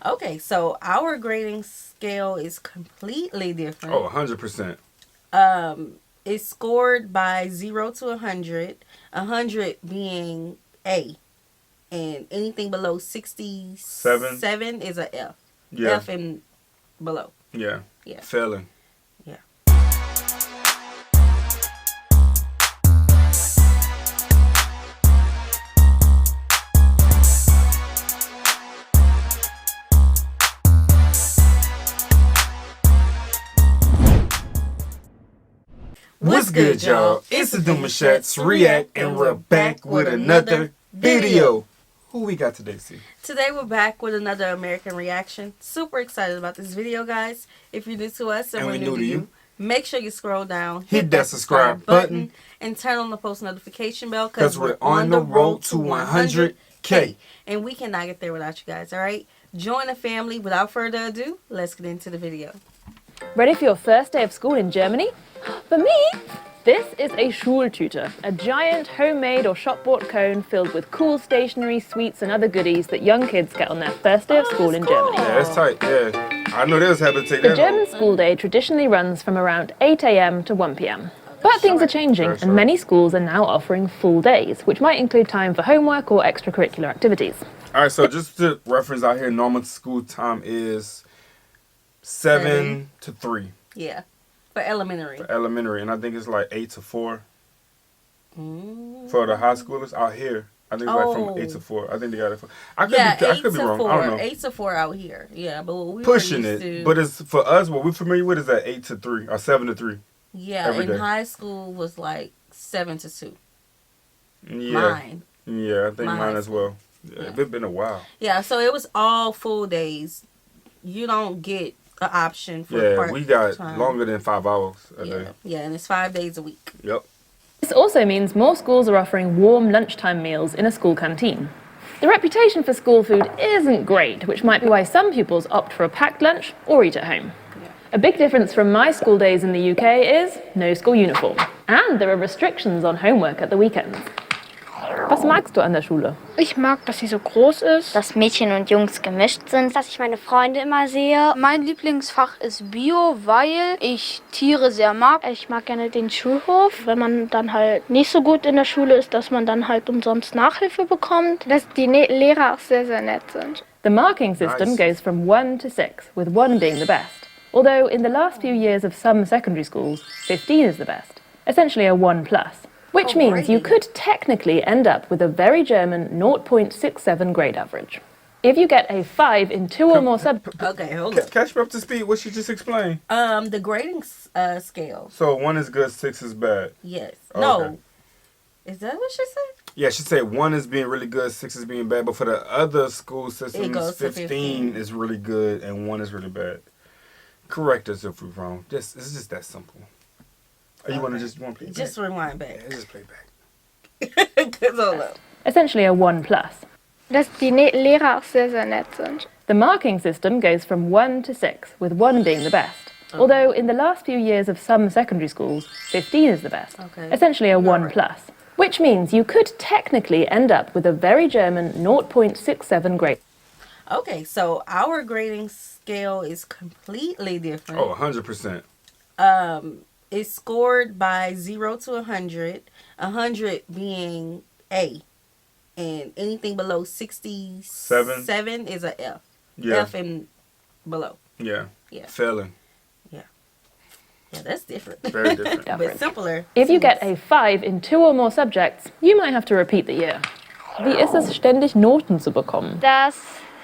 Okay, so our grading scale is completely different. Oh, 100%. It's scored by 0 to 100. 100 being A, and anything below 67 is a F. Yeah. F and below. Yeah. Yeah. Failing. Yeah. What's good, y'all? It's the Demouchets REACT, and we're back with another video. Who we got today, C? Today we're back with another American reaction. Super excited about this video, guys. If you're new to us and we're new to you, make sure you scroll down, hit that subscribe button, and turn on the post notification bell because we're on the road to 100K. And we cannot get there without you guys, all right? Join the family. Without further ado, let's get into the video. Ready for your first day of school in Germany? For me, this is a schultüte, a giant homemade or shop-bought cone filled with cool stationery, sweets and other goodies that young kids get on their first day of school in Germany. Yeah, that's tight, yeah. I know they was having to take that. The German school day traditionally runs from around 8 a.m. to 1 p.m. But things are changing, and many schools are now offering full days, which might include time for homework or extracurricular activities. All right, so just to reference out here, normal school time is 7 to 3. Yeah, for elementary. For elementary, and I think it's like 8 to 4. For the high schoolers out here, I think it's like from 8 to 4. I think they got it. I could be wrong. 4. I don't know. 8 to 4 out here. Yeah, but what we pushing were it. used to, But it's for us. What we're familiar with is that 8 to 3 or 7 to 3. Yeah, in high school was like 7 to 2. Yeah. Mine. Yeah, I think mine as well. Yeah. It's been a while. Yeah, so it was all full days. You don't get an option for part-time. We got longer than 5 hours a day. Yeah, and it's 5 days a week. Yep. This also means more schools are offering warm lunchtime meals in a school canteen. The reputation for school food isn't great, which might be why some pupils opt for a packed lunch or eat at home. A big difference from my school days in the UK is no school uniform. And there are restrictions on homework at the weekends. Was magst du an der Schule? Ich mag, dass sie so groß ist. Dass Mädchen und Jungs gemischt sind. Dass ich meine Freunde immer sehe. Mein Lieblingsfach ist Bio, weil ich Tiere sehr mag. Ich mag gerne den Schulhof. Wenn man dann halt nicht so gut in der Schule ist, dass man dann halt umsonst Nachhilfe bekommt. Dass die Lehrer auch sehr, sehr nett sind. The marking system goes from 1 to 6, with 1 being the best. Although in the last few years of some secondary schools, 15 is the best. Essentially a 1+. Which means you could technically end up with a very German 0.67 grade average. If you get a 5 in 2 or more subjects... Okay, hold on. Catch me up to speed. What she just explained. The grading scale. So 1 is good, 6 is bad. Yes. Oh, no. okay. Is that what she said? Yeah, she said 1 is being really good, 6 is being bad. But for the other school systems, 15 is really good and 1 is really bad. Correct us if we're wrong. It's just that simple. Or you want to play it back? Just rewind back. Yeah, just play back. Hold up. Essentially a 1+. Dass die Lehrer auch sehr, sehr nett sind. The marking system goes from 1 to 6, with 1 being the best. Although in the last few years of some secondary schools, 15 is the best. Essentially a 1+. Which means you could technically end up with a very German 0.67 grade. Okay, so our grading scale is completely different. Oh, 100%. It's scored by 0 to 100. 100 being A, and anything below 67 is a F. Yeah. F and below. Yeah. Yeah. Failing. Yeah, that's different. Very different. But simpler. If you get a 5 in 2 or more subjects, you might have to repeat the year. Wie ist es, ständig Noten zu bekommen? Das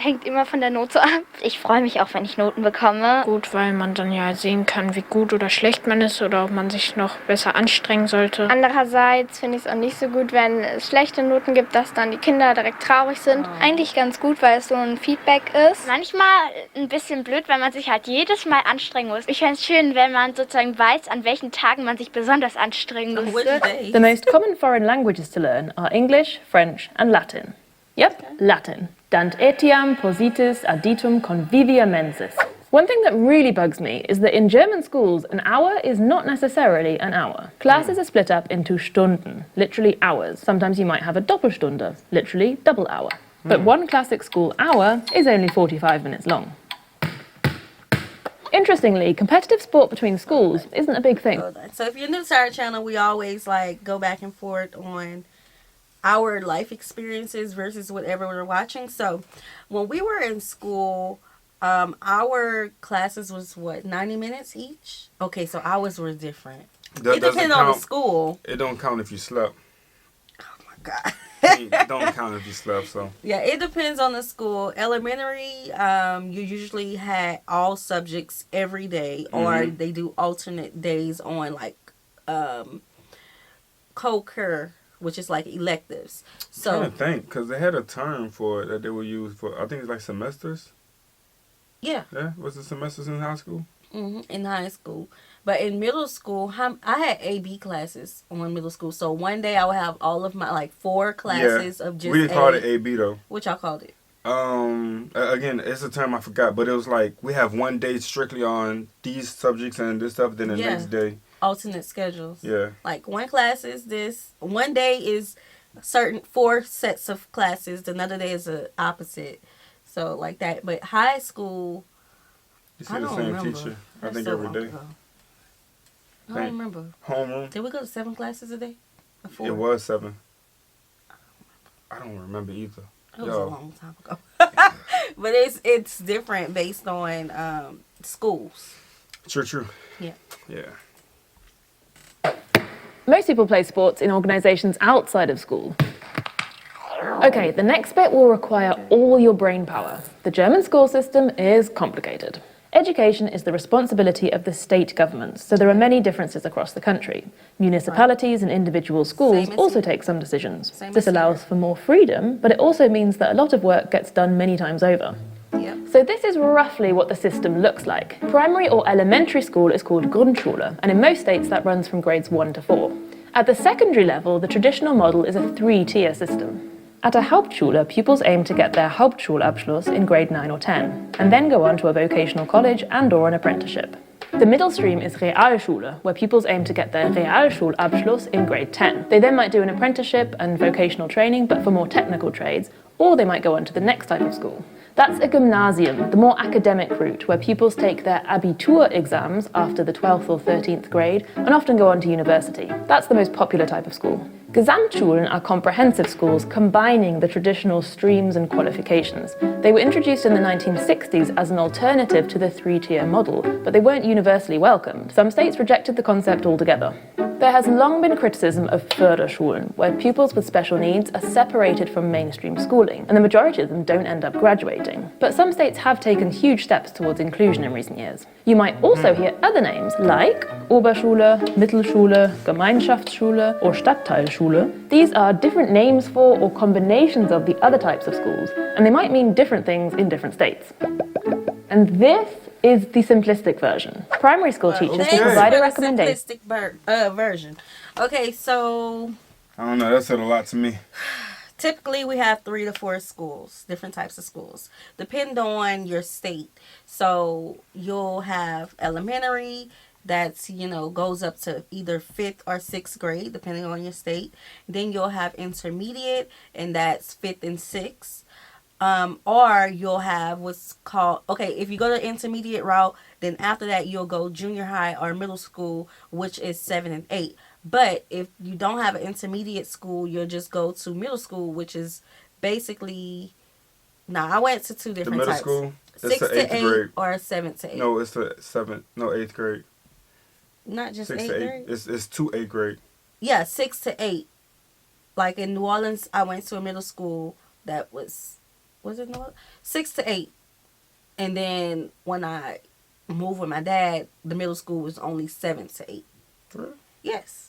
hängt immer von der Note ab. Ich freue mich auch, wenn ich Noten bekomme. Gut, weil man dann ja sehen kann, wie gut oder schlecht man ist oder ob man sich noch besser anstrengen sollte. Andererseits finde ich es auch nicht so gut, wenn es schlechte Noten gibt, dass dann die Kinder direkt traurig sind. Eigentlich ganz gut, weil es so ein Feedback ist. Manchmal ein bisschen blöd, weil man sich halt jedes Mal anstrengen muss. Ich fände es schön, wenn man sozusagen weiß, an welchen Tagen man sich besonders anstrengen müsste. The most common foreign languages to learn are English, French and Latin. Yep, Latin. Dant etiam positis additum convivia mensis. One thing that really bugs me is that in German schools, an hour is not necessarily an hour. Classes are split up into Stunden, literally hours. Sometimes you might have a Doppelstunde, literally double hour. But one classic school hour is only 45 minutes long. Interestingly, competitive sport between schools isn't a big thing. So if you're new to our channel, we always like go back and forth on our life experiences versus whatever we're watching. So when we were in school, our classes was what, 90 minutes each? Okay, so ours were different. It depends on the school. It don't count if you slept. Oh my God. It don't count if you slept, so. Yeah, it depends on the school. Elementary, you usually had all subjects every day, or they do alternate days on like co-cur, which is like electives. So I'm trying to think, because they had a term for it that they would use for, I think it's like semesters. Yeah. Yeah, was it semesters in high school? In high school. But in middle school, I had A/B classes on middle school. So one day I would have all of my, like, 4 classes of just we called it A/B, though. What y'all called it? Again, it's a term I forgot, but it was like, we have one day strictly on these subjects and this stuff, then the next day. Alternate schedules. Yeah. Like, one class is this. One day is certain 4 sets of classes. Another day is the opposite. So, like that. But high school, You see the same teacher, I think, every day. I don't remember. Homeroom. Did we go to 7 classes a day? Or 4? It was 7. I don't remember either. It was a long time ago. But it's different based on schools. True. Yeah. Yeah. Most people play sports in organisations outside of school. Okay, the next bit will require all your brain power. The German school system is complicated. Education is the responsibility of the state governments, so there are many differences across the country. Municipalities and individual schools also take some decisions. This allows for more freedom, but it also means that a lot of work gets done many times over. So this is roughly what the system looks like. Primary or elementary school is called Grundschule, and in most states that runs from grades 1 to 4. At the secondary level, the traditional model is a 3-tier system. At a Hauptschule, pupils aim to get their Hauptschulabschluss in grade 9 or 10, and then go on to a vocational college and/or an apprenticeship. The middle stream is Realschule, where pupils aim to get their Realschulabschluss in grade 10. They then might do an apprenticeship and vocational training, but for more technical trades, or they might go on to the next type of school. That's a gymnasium, the more academic route, where pupils take their Abitur exams after the 12th or 13th grade and often go on to university. That's the most popular type of school. Gesamtschulen are comprehensive schools combining the traditional streams and qualifications. They were introduced in the 1960s as an alternative to the 3-tier model, but they weren't universally welcomed. Some states rejected the concept altogether. There has long been criticism of Förderschulen, where pupils with special needs are separated from mainstream schooling, and the majority of them don't end up graduating. But some states have taken huge steps towards inclusion in recent years. You might also hear other names like Oberschule, Mittelschule, Gemeinschaftsschule, or Stadtteilschule. These are different names for or combinations of the other types of schools, and they might mean different things in different states. And this is the simplistic version. Primary school teachers will provide a recommendation. Simplistic version. Okay, so I don't know, that said a lot to me. Typically we have 3 to 4 schools, different types of schools, depend on your state. So you'll have elementary, that's, goes up to either 5th or 6th grade, depending on your state. Then you'll have intermediate, and that's 5th and 6th. Or you'll have what's called, if you go the intermediate route, then after that you'll go junior high or middle school, which is 7 and 8. But if you don't have an intermediate school, you'll just go to middle school, which is basically, I went to 2 different types. The middle school? 6 to 8 grade. Or 7 to 8. No, it's the 8th grade. Not just 8th grade? It's to 8th grade. Yeah, 6 to 8. Like in New Orleans, I went to a middle school that was it New Orleans? 6 to 8. And then when I moved with my dad, the middle school was only 7 to 8. Really? Yes.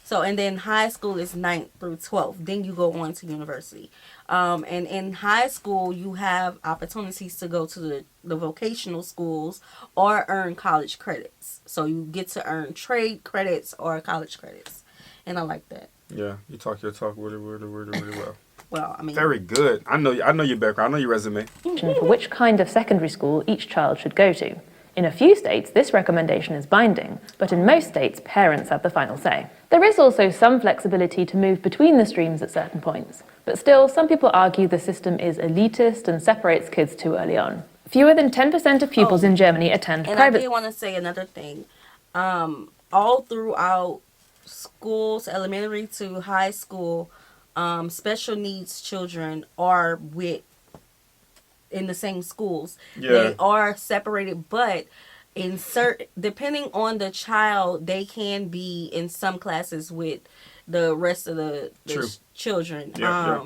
So, and then high school is 9th through 12th. Then you go on to university. And in high school, you have opportunities to go to the vocational schools or earn college credits. So you get to earn trade credits or college credits. And I like that. Yeah, you talk your talk really well. Well, I mean, very good. I know your background. I know your resume. For which kind of secondary school each child should go to. In a few states, this recommendation is binding, but in most states, parents have the final say. There is also some flexibility to move between the streams at certain points, But still, some people argue the system is elitist and separates kids too early on. Fewer than 10% of pupils in Germany attend and private. I did want to say another thing. All throughout schools, elementary to high school, special needs children are in the same schools. Yeah. They are separated, but depending on the child, they can be in some classes with the rest of the children. Yeah.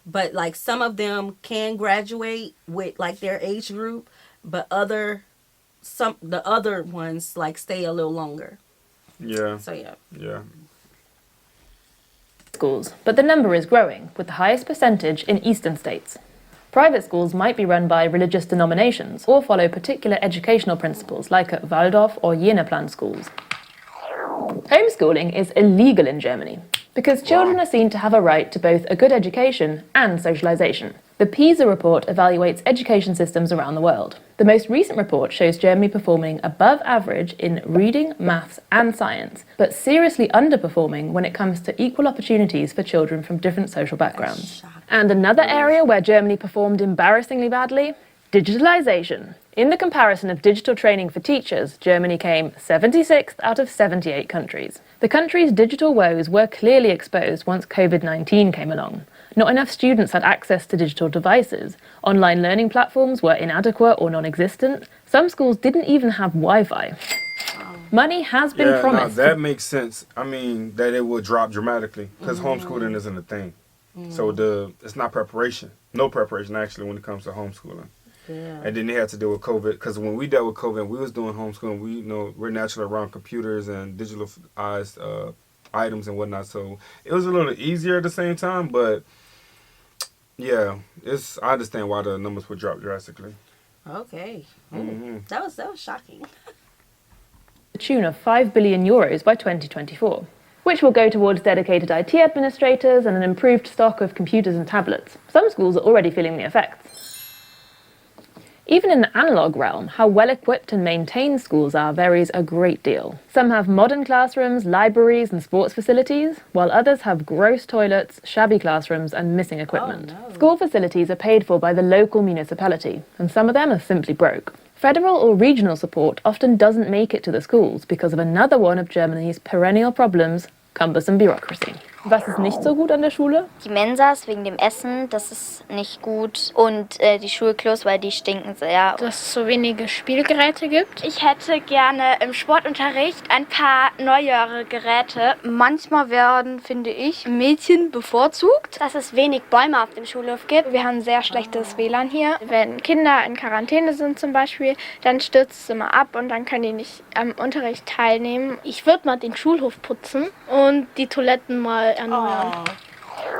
But like some of them can graduate with like their age group, but the other ones like stay a little longer. Yeah. So Yeah. Schools, but the number is growing, with the highest percentage in eastern states. Private schools might be run by religious denominations or follow particular educational principles like at Waldorf or Jenaplan schools. Homeschooling is illegal in Germany because children are seen to have a right to both a good education and socialization. The PISA report evaluates education systems around the world. The most recent report shows Germany performing above average in reading, maths and science, but seriously underperforming when it comes to equal opportunities for children from different social backgrounds. And another area where Germany performed embarrassingly badly? Digitalization. In the comparison of digital training for teachers, Germany came 76th out of 78 countries. The country's digital woes were clearly exposed once COVID-19 came along. Not enough students had access to digital devices. Online learning platforms were inadequate or non-existent. Some schools didn't even have Wi-Fi. Money has been promised. No, that makes sense. I mean, that it will drop dramatically because homeschooling isn't a thing. So it's not preparation. No preparation, actually, when it comes to homeschooling. Yeah. And then they had to deal with COVID because when we dealt with COVID, we was doing homeschooling. We're naturally around computers and digitalized items and whatnot. So it was a little easier at the same time, but yeah, I understand why the numbers would drop drastically. Okay. That was shocking. The tune of 5 billion euros by 2024, which will go towards dedicated IT administrators and an improved stock of computers and tablets. Some schools are already feeling the effects. Even in the analogue realm, how well-equipped and maintained schools are varies a great deal. Some have modern classrooms, libraries and sports facilities, while others have gross toilets, shabby classrooms and missing equipment. Oh, no. School facilities are paid for by the local municipality, and some of them are simply broke. Federal or regional support often doesn't make it to the schools because of another one of Germany's perennial problems, cumbersome bureaucracy. Was ist nicht so gut an der Schule? Die Mensas wegen dem Essen, das ist nicht gut. Und die Schulklos, weil die stinken sehr. Dass es so wenige Spielgeräte gibt. Ich hätte gerne im Sportunterricht ein paar neuere Geräte. Manchmal werden, finde ich, Mädchen bevorzugt. Dass es wenig Bäume auf dem Schulhof gibt. Wir haben sehr schlechtes WLAN hier. Wenn Kinder in Quarantäne sind zum Beispiel, dann stürzt es immer ab und dann können die nicht am Unterricht teilnehmen. Ich würde mal den Schulhof putzen und die Toiletten mal erneuern.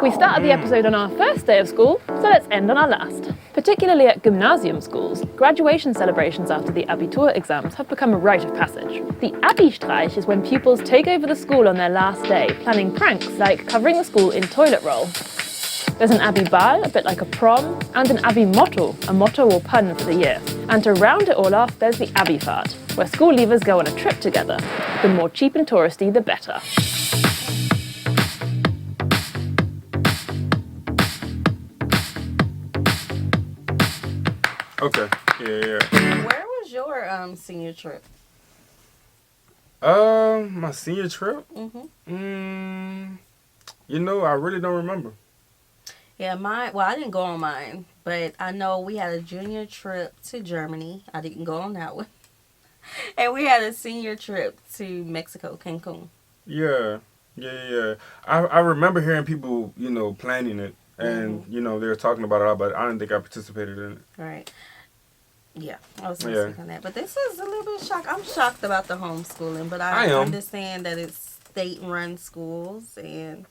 We started the episode on our first day of school, so let's end on our last. Particularly at gymnasium schools, graduation celebrations after the Abitur exams have become a rite of passage. The Abi-Streich is when pupils take over the school on their last day, planning pranks like covering the school in toilet roll. There's an Abi-Ball, a bit like a prom, and an Abi-Motto, a motto or pun for the year. And to round it all off, there's the Abi-Fahrt, where school leavers go on a trip together. The more cheap and touristy, the better. Okay. Yeah. Where was your senior trip? My senior trip? Mm-hmm. I really don't remember. Yeah, I didn't go on mine, but I know we had a junior trip to Germany. I didn't go on that one. And we had a senior trip to Mexico, Cancun. Yeah. I remember hearing people, planning it. And, they were talking about it all, but I didn't think I participated in it. Right. Yeah, I was listening on that. But this is a little bit shocked. I'm shocked about the homeschooling, but I understand that it's state-run schools. And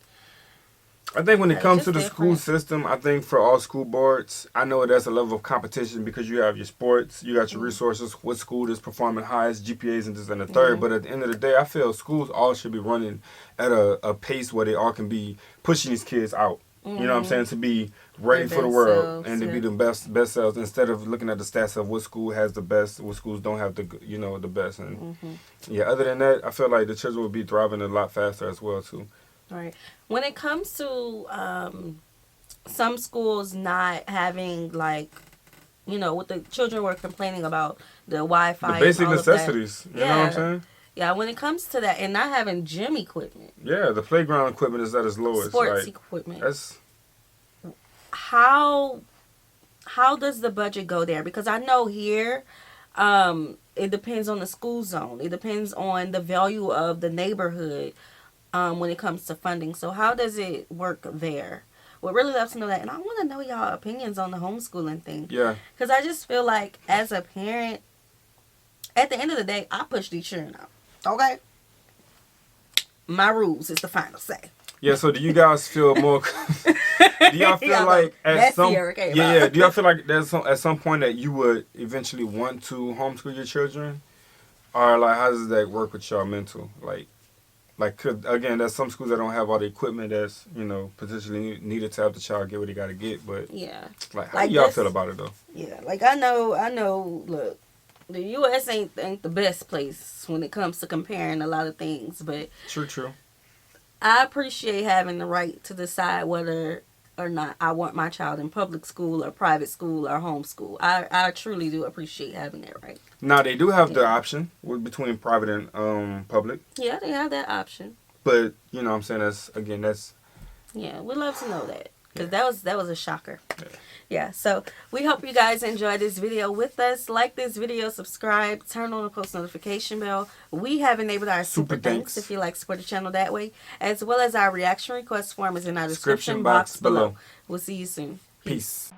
I think when it comes to the different. school system, I think for all school boards, I know there's a level of competition because you have your sports, you got your resources, what school is performing highest, GPAs and this and the third. But at the end of the day, I feel schools all should be running at a pace where they all can be pushing these kids out. You know what I'm saying? To be ready for the world and to be the best selves instead of looking at the stats of what school has the best, what schools don't have the best. And other than that, I feel like the children will be thriving a lot faster as well too. Right. When it comes to some schools not having, like, you know, what the children were complaining about, the Wi-Fi, the basic and all necessities. Of that. You know what I'm saying? Yeah, when it comes to that, and not having gym equipment. Yeah, the playground equipment is at its lowest. Sports like, equipment. That's how does the budget go there? Because I know here, it depends on the school zone. It depends on the value of the neighborhood when it comes to funding. So how does it work there? We'd really love to know that. And I want to know y'all opinions on the homeschooling thing. yeah. Because I just feel like as a parent, at the end of the day, I push these children out. Okay? My rules is the final say. Yeah, so do you guys feel more? Do y'all feel like at some? Yeah. Do y'all feel like there's at some point that you would eventually want to homeschool your children, or like how does that work with y'all mental? Like again, there's some schools that don't have all the equipment that's potentially needed to have the child get what he got to get, but yeah, like how do y'all feel about it though? Yeah, like I know. Look, the U.S. ain't the best place when it comes to comparing a lot of things, but True. I appreciate having the right to decide whether or not I want my child in public school or private school or homeschool. I truly do appreciate having that right. Now, they do have the option between private and public. Yeah, they have that option. But, you know what I'm saying, that's... Yeah, we'd love to know that. Because that was a shocker. Yeah, so we hope you guys enjoyed this video with us. Like this video, subscribe, turn on the post notification bell. We have enabled our super thanks if you like to support the channel that way, as well as our reaction request form is in our description box below. We'll see you soon. Peace.